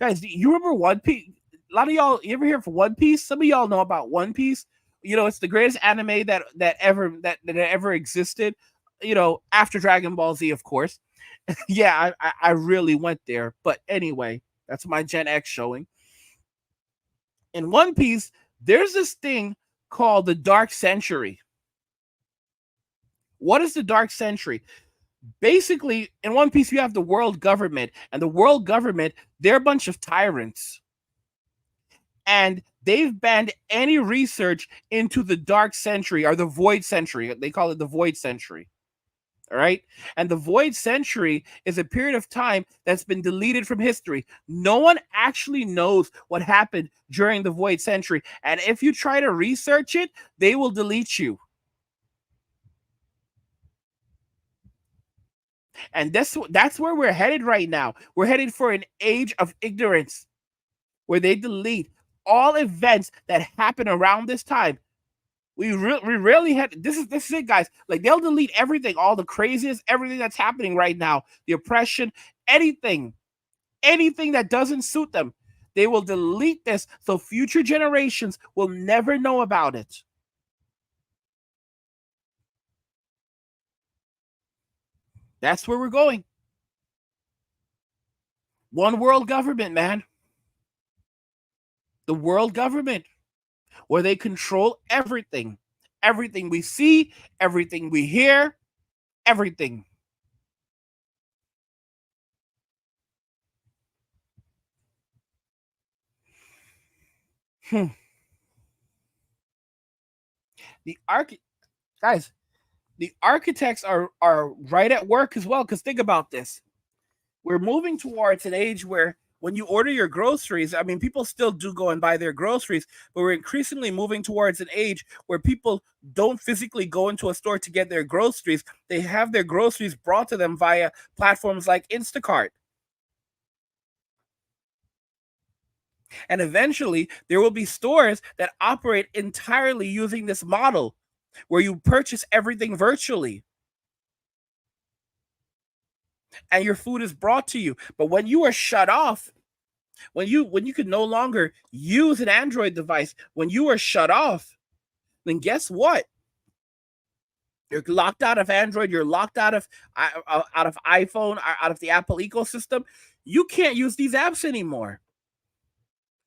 S1: Guys, do you remember One Piece? A lot of y'all, you ever hear of One Piece? Some of y'all know about One Piece. It's the greatest anime that ever existed. After Dragon Ball Z, of course. Yeah, I really went there. But anyway, that's my Gen X showing. In One Piece, there's this thing called the Dark Century. What is the Dark Century? Basically, in One Piece, you have the world government, and the world government, they're a bunch of tyrants. And they've banned any research into the Dark Century, or the Void Century. They call it the Void Century. All right. And the Void Century is a period of time that's been deleted from history. No one actually knows what happened during the Void Century. And if you try to research it, they will delete you. And that's where we're headed right now. We're headed for an age of ignorance, where they delete all events that happen around this time. We rarely had this is it, guys. Like, they'll delete everything, all the craziest, everything that's happening right now, the oppression, anything that doesn't suit them. They will delete this, so future generations will never know about it. That's where we're going. One world government, man. The world government, where they control everything. Everything we see, everything we hear, everything. Hmm. The guys, the architects are right at work as well. Because think about this: we're moving towards an age where when you order your groceries, I mean, people still do go and buy their groceries, but we're increasingly moving towards an age where people don't physically go into a store to get their groceries. They have their groceries brought to them via platforms like Instacart. And eventually, there will be stores that operate entirely using this model where you purchase everything virtually and your food is brought to you. But when you are shut off, when you can no longer use an Android device, when you are shut off, then guess what? You're locked out of Android. You're locked out of iPhone, out of the Apple ecosystem. You can't use these apps anymore.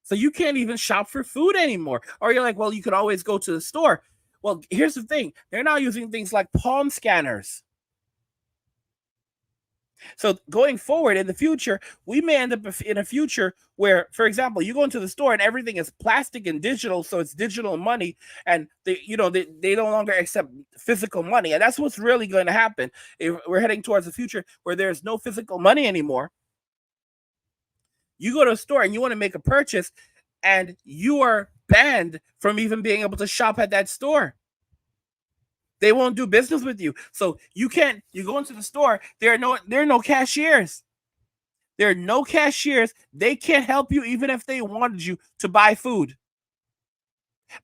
S1: So you can't even shop for food anymore. Or you're like, well, you can always go to the store. Well, here's the thing: they're now using things like palm scanners. So going forward in the future, we may end up in a future where, for example, you go into the store and everything is plastic and digital, so it's digital money, and they no longer accept physical money, and that's what's really going to happen. If we're heading towards a future where there's no physical money anymore, you go to a store and you want to make a purchase, and you are banned from even being able to shop at that store. They won't do business with you. So you can't. You go into the store. There are no cashiers. There are no cashiers. They can't help you even if they wanted you to buy food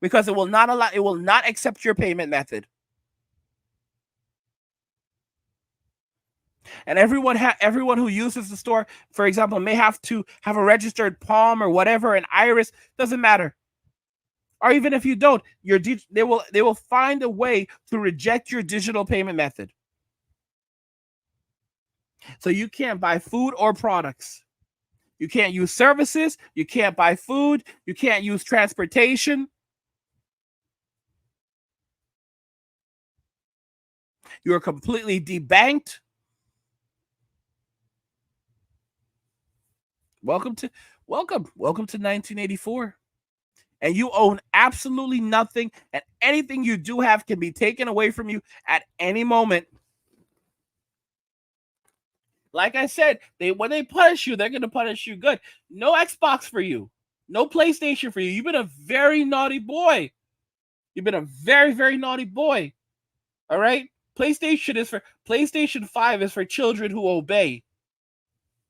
S1: because it will not allow. It will not accept your payment method. And everyone who uses the store, for example, may have to have a registered Palm or whatever, an Iris. Doesn't matter. Or even if you don't, they will find a way to reject your digital payment method. So you can't buy food or products. You can't use services. You can't buy food. You can't use transportation. You are completely debanked. Welcome to welcome to 1984. And you own absolutely nothing, and anything you do have can be taken away from you at any moment. Like I said, when they punish you, they're going to punish you good. No Xbox for you. No PlayStation for you. You've been a very naughty boy. You've been a very, very naughty boy. All right? PlayStation 5 is for children who obey.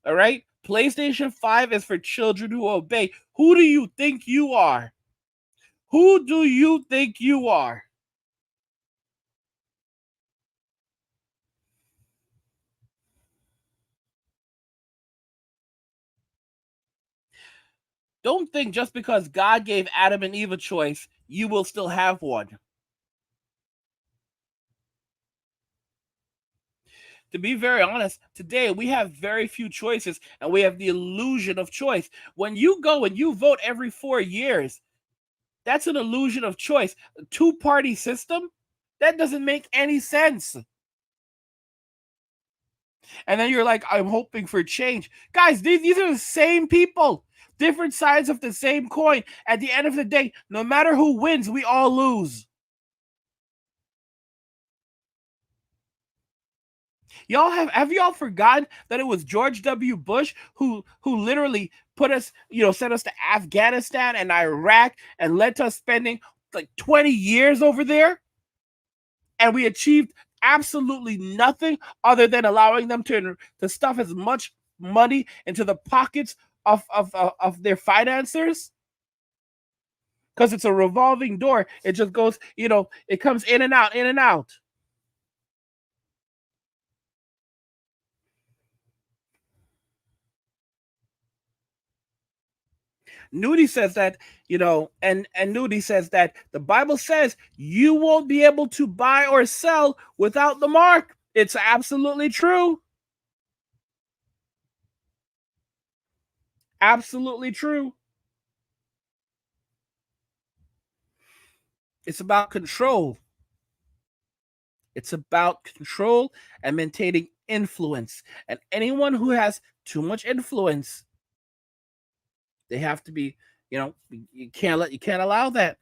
S1: All right? PlayStation 5 is for children who obey. Who do you think you are? Who do you think you are? Don't think just because God gave Adam and Eve a choice, you will still have one. To be very honest, today we have very few choices and we have the illusion of choice. When you go and you vote every 4 years, that's an illusion of choice. A two-party system? That doesn't make any sense. And then you're like, I'm hoping for change. Guys, these are the same people, different sides of the same coin. At the end of the day, no matter who wins, we all lose. Y'all have y'all forgotten that it was George W. Bush who literally put us, sent us to Afghanistan and Iraq and led to us spending like 20 years over there, and we achieved absolutely nothing other than allowing them to stuff as much money into the pockets of their financiers, because it's a revolving door. It just goes, it comes in and out, in and out. Nudie says that, and Nudie says that the Bible says you won't be able to buy or sell without the mark. It's absolutely true. Absolutely true. It's about control. It's about control and maintaining influence. And anyone who has too much influence, they have to be, you can't allow that.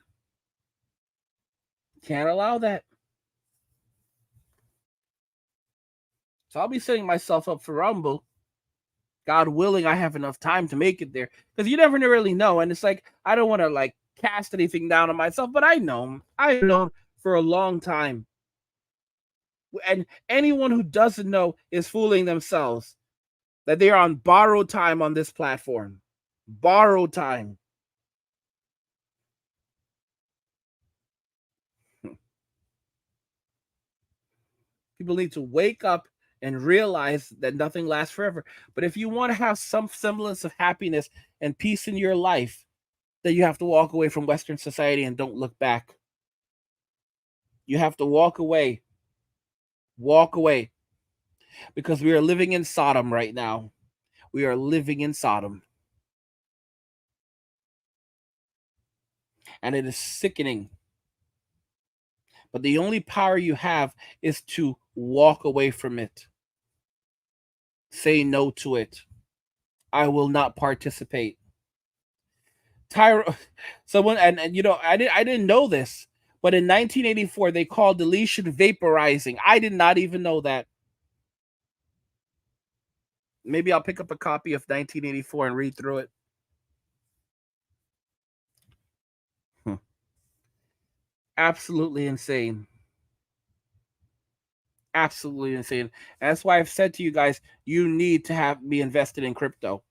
S1: Can't allow that. So I'll be setting myself up for Rumble. God willing, I have enough time to make it there. Because you never really know. And it's like, I don't want to like cast anything down on myself, but I've known for a long time. And anyone who doesn't know is fooling themselves that they are on borrowed time on this platform. Borrowed time. People need to wake up and realize that nothing lasts forever. But if you want to have some semblance of happiness and peace in your life, then you have to walk away from Western society and don't look back. You have to walk away. Walk away. Because we are living in Sodom right now. We are living in Sodom. And it is sickening. But the only power you have is to walk away from it. Say no to it. I will not participate. Someone and I didn't know this, but in 1984 they called deletion vaporizing. I did not even know that. Maybe I'll pick up a copy of 1984 and read through it. Absolutely insane. Absolutely insane. And that's why I've said to you guys, you need to have me invested in crypto.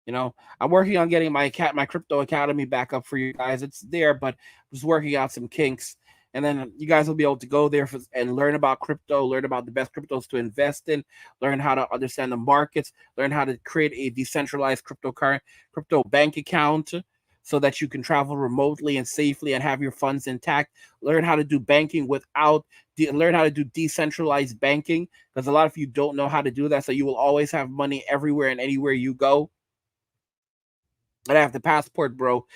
S1: I'm working on getting my crypto academy back up for you guys. It's there, but I'm just working out some kinks. And then you guys will be able to go there and learn about crypto, learn about the best cryptos to invest in, learn how to understand the markets, learn how to create a decentralized crypto bank account so that you can travel remotely and safely and have your funds intact. Learn how to do banking learn how to do decentralized banking, because a lot of you don't know how to do that. So you will always have money everywhere and anywhere you go. And I have the Passport Bro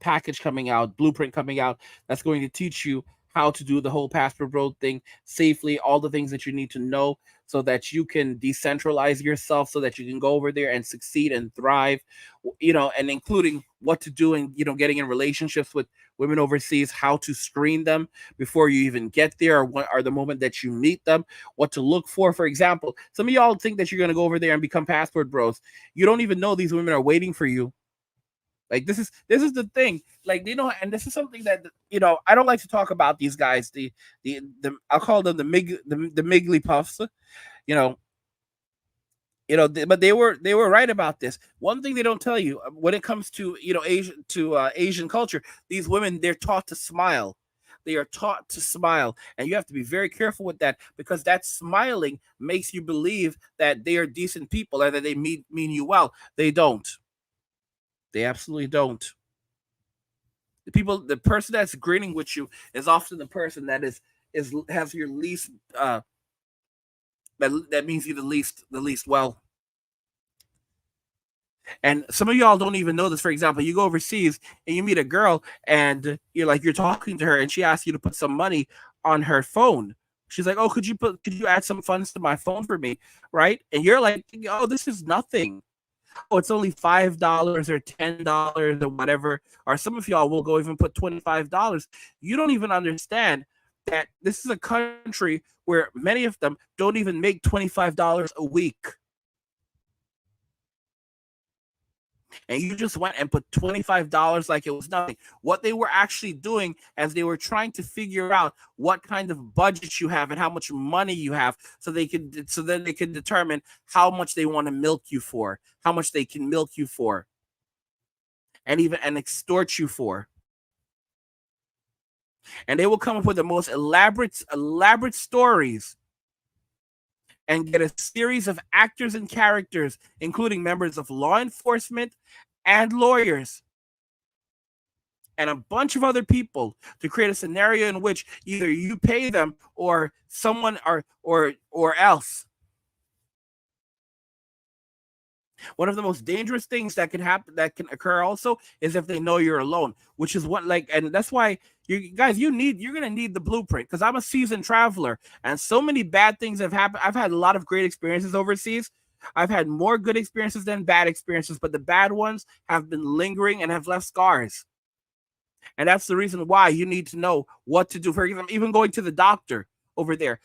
S1: package coming out, blueprint coming out, that's going to teach you how to do the whole Passport Bro thing safely, all the things that you need to know so that you can decentralize yourself, so that you can go over there and succeed and thrive, and including what to do and, getting in relationships with women overseas, how to screen them before you even get there, or what are the moment that you meet them, what to look for. For example, some of y'all think that you're going to go over there and become Passport Bros. You don't even know these women are waiting for you. Like this is the thing. Like, and this is something that I don't like to talk about these guys. The I'll call them the Miggly Puffs. You know, but they were right about this. One thing they don't tell you when it comes to Asian culture, these women, they're taught to smile. They are taught to smile, and you have to be very careful with that, because that smiling makes you believe that they are decent people and that they mean you well. They don't. They absolutely don't. The person that's grinning with you is often the person that has your least that means you the least well. And some of y'all don't even know this. For example, you go overseas and you meet a girl and you're talking to her and she asks you to put some money on her phone. She's like, "Oh, could you add some funds to my phone for me?" Right? And you're like, "Oh, this is nothing. Oh, it's only $5 or $10 or whatever." Or some of y'all will go even put $25. You don't even understand that this is a country where many of them don't even make $25 a week. And you just went and put $25 like it was nothing. What they were actually doing as they were trying to figure out what kind of budget you have and how much money you have, so then they can determine how much they want to milk you for, how much they can milk you for, and extort you for. And they will come up with the most elaborate stories and get a series of actors and characters, including members of law enforcement and lawyers and a bunch of other people, to create a scenario in which either you pay them or someone or else. One of the most dangerous things that can happen, that can occur also, is if they know you're alone, which is what, like, and that's why you guys, you're gonna need the blueprint, because I'm a seasoned traveler and so many bad things have happened. I've had a lot of great experiences overseas. I've had more good experiences than bad experiences, but the bad ones have been lingering and have left scars. And that's the reason why you need to know what to do. For example, even going to the doctor over there.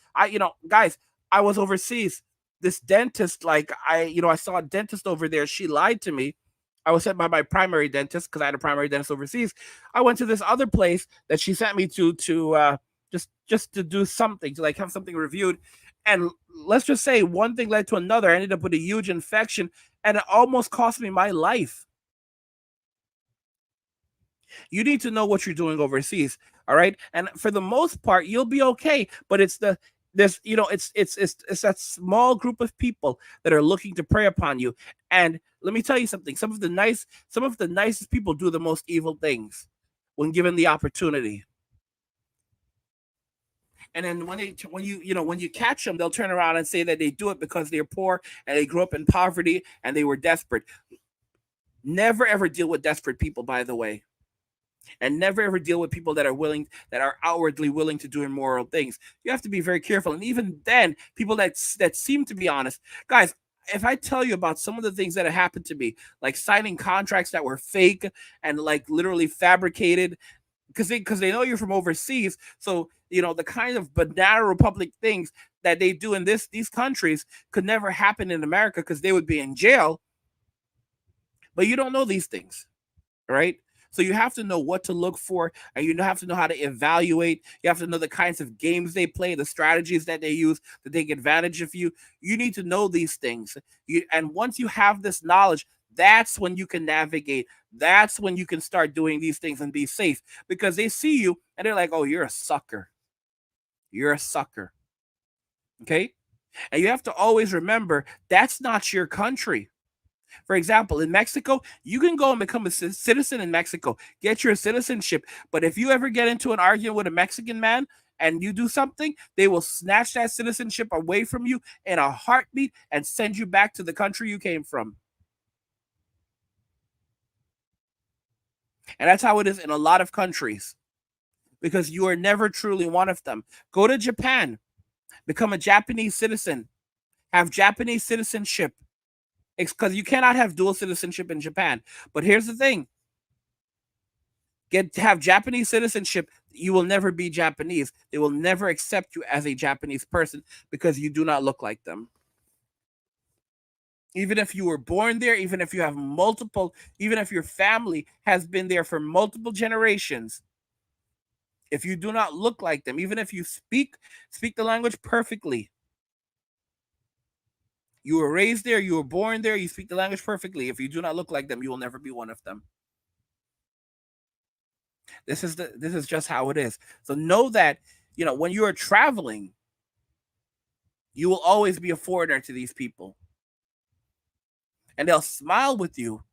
S1: Guys, I was overseas. This dentist, I saw a dentist over there. She lied to me. I was sent by my primary dentist because I had a primary dentist overseas. I went to this other place that she sent me to just to do something, to like have something reviewed. And let's just say one thing led to another. I ended up with a huge infection, and it almost cost me my life. You need to know what you're doing overseas. All right. And for the most part, you'll be okay. But it's the this, it's that small group of people that are looking to prey upon you. And let me tell you something. Some of the nicest people do the most evil things when given the opportunity. And then when you catch them, they'll turn around and say that they do it because they're poor and they grew up in poverty and they were desperate. Never ever deal with desperate people, by the way, and never ever deal with people that are outwardly willing to do immoral things. You have to be very careful. And even then, people that seem to be honest, guys. If I tell you about some of the things that have happened to me, like signing contracts that were fake and like literally fabricated, because they know you're from overseas, so the kind of banana republic things that they do in these countries could never happen in America because they would be in jail. But you don't know these things, right? So you have to know what to look for, and you have to know how to evaluate. You have to know the kinds of games they play, the strategies that they use to take advantage of you. You need to know these things. And once you have this knowledge, that's when you can navigate. That's when you can start doing these things and be safe, because they see you and they're like, "Oh, you're a sucker. You're a sucker." Okay? And you have to always remember that's not your country. For example, in Mexico, you can go and become a citizen in Mexico, get your citizenship. But if you ever get into an argument with a Mexican man and you do something, they will snatch that citizenship away from you in a heartbeat and send you back to the country you came from. And that's how it is in a lot of countries, because you are never truly one of them. Go to Japan, become a Japanese citizen, have Japanese citizenship, because you cannot have dual citizenship in Japan. But here's the thing: get to have Japanese citizenship, you will never be Japanese. They will never accept you as a Japanese person because you do not look like them. Even if you were born there, even if you have multiple, even if your family has been there for multiple generations, if you do not look like them, even if you speak the language perfectly, you were raised there, you were born there, you speak the language perfectly, if you do not look like them, you will never be one of them. This is just how it is. So know that, when you are traveling, you will always be a foreigner to these people. And they'll smile with you,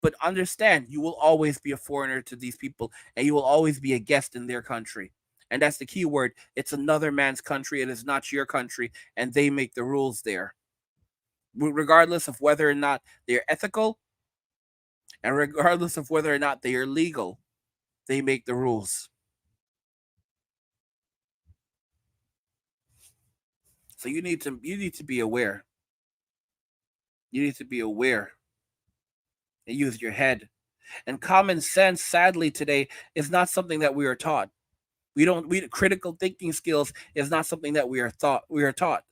S1: but understand you will always be a foreigner to these people, and you will always be a guest in their country. And that's the key word. It's another man's country. It is not your country, and they make the rules there. Regardless of whether or not they're ethical, and regardless of whether or not they are legal, they make the rules. So you need to be aware. You need to be aware and use your head. And common sense, sadly, today is not something that we are taught. We critical thinking skills is not something that we are taught.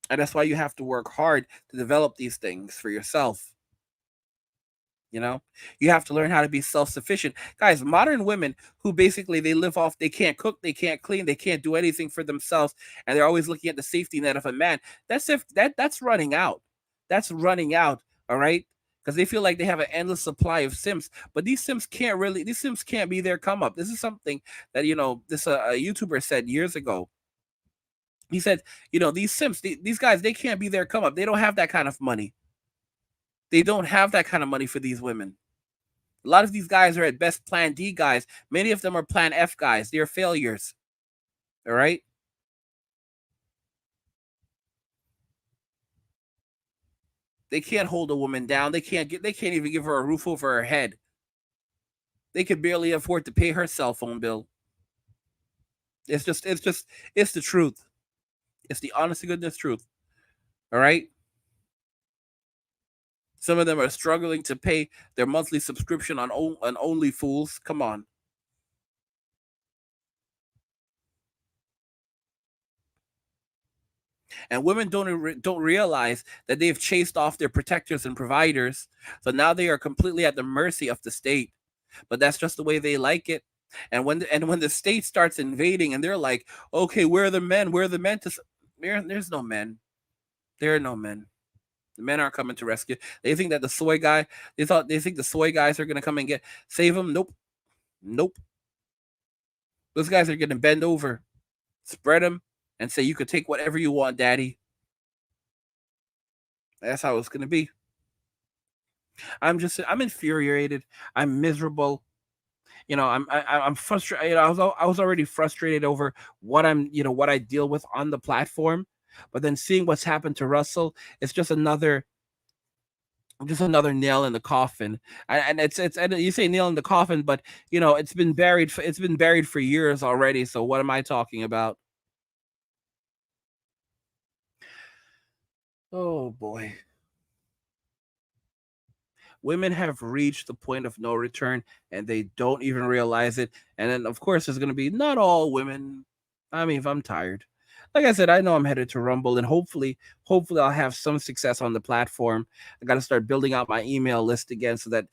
S1: And that's why you have to work hard to develop these things for yourself. You know, you have to learn how to be self-sufficient. Guys, modern women who basically they live off, they can't cook, they can't clean, they can't do anything for themselves, and they're always looking at the safety net of a man. That's running out. That's running out, all right? Because they feel like they have an endless supply of Sims, but these Sims can't be their come up. This is something that this a YouTuber said years ago. He said, these Sims, these guys, they can't be their come up. They don't have that kind of money. They don't have that kind of money for these women. A lot of these guys are at best plan D guys. Many of them are plan F guys. They're failures. All right. They can't hold a woman down. They can't even give her a roof over her head. They could barely afford to pay her cell phone bill. It's the truth. It's the honest to goodness truth. All right. Some of them are struggling to pay their monthly subscription on OnlyFools. Come on. And women don't realize that they've chased off their protectors and providers, so now they are completely at the mercy of the state. But that's just the way they like it. And when the state starts invading, and they're like, "Okay, where are the men? Where are the men?" There's no men. There are no men. The men aren't coming to rescue. They think that the soy guy. They think the soy guys are gonna come and save them. Nope, nope. Those guys are gonna bend over, spread them, and say, "You could take whatever you want, daddy." That's how it's gonna be. I'm infuriated. I'm miserable. I'm frustrated. I was already frustrated over what I deal with on the platform, but then seeing what's happened to Russell, it's just another nail in the coffin. And and you say nail in the coffin, but it's been buried for years already. So what am I talking about? Oh boy. Women have reached the point of no return and they don't even realize it. And then, of course, there's going to be not all women. I mean, if I'm tired, like I said, I know I'm headed to Rumble, and hopefully, I'll have some success on the platform. I got to start building out my email list again so that,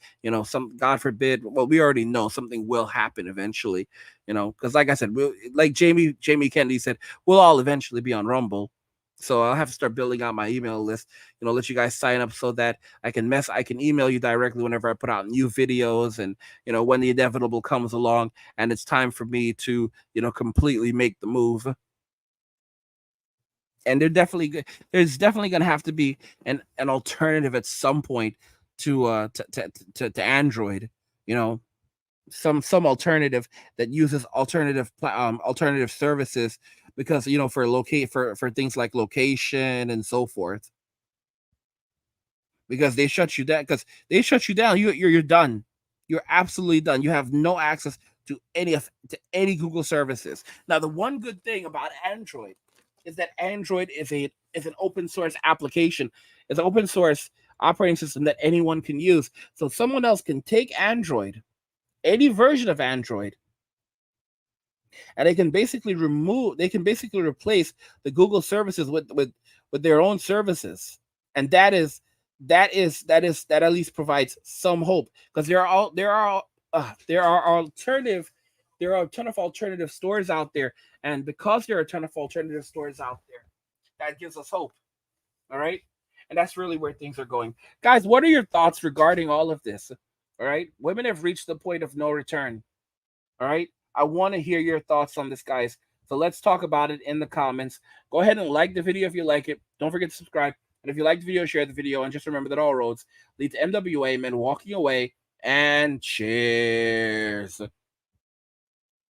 S1: some, God forbid, well, we already know something will happen eventually, because like I said, like Jamie Kennedy said, we'll all eventually be on Rumble. So I'll have to start building out my email list, let you guys sign up so that I can email you directly whenever I put out new videos, and when the inevitable comes along and it's time for me to, completely make the move. And there's definitely going to have to be an alternative at some point to Android, you know, some alternative that uses alternative services, because for for things like location and so forth, because they shut you down. You're done. You're absolutely done. You have no access to any Google services. Now, the one good thing about Android is that Android is an open source application. It's an open source operating system that anyone can use. So someone else can take Android, any version of Android, and they can basically replace the Google services with their own services. And that at least provides some hope, because there are a ton of alternative stores out there, and because there are a ton of alternative stores out there, that gives us hope. All right. And that's really where things are going. Guys, what are your thoughts regarding all of this? All right. Women have reached the point of no return. All right. I want to hear your thoughts on this, guys. So let's talk about it in the comments. Go ahead and like the video if you like it. Don't forget to subscribe. And if you like the video, share the video. And just remember that all roads lead to MWA, men walking away. And cheers.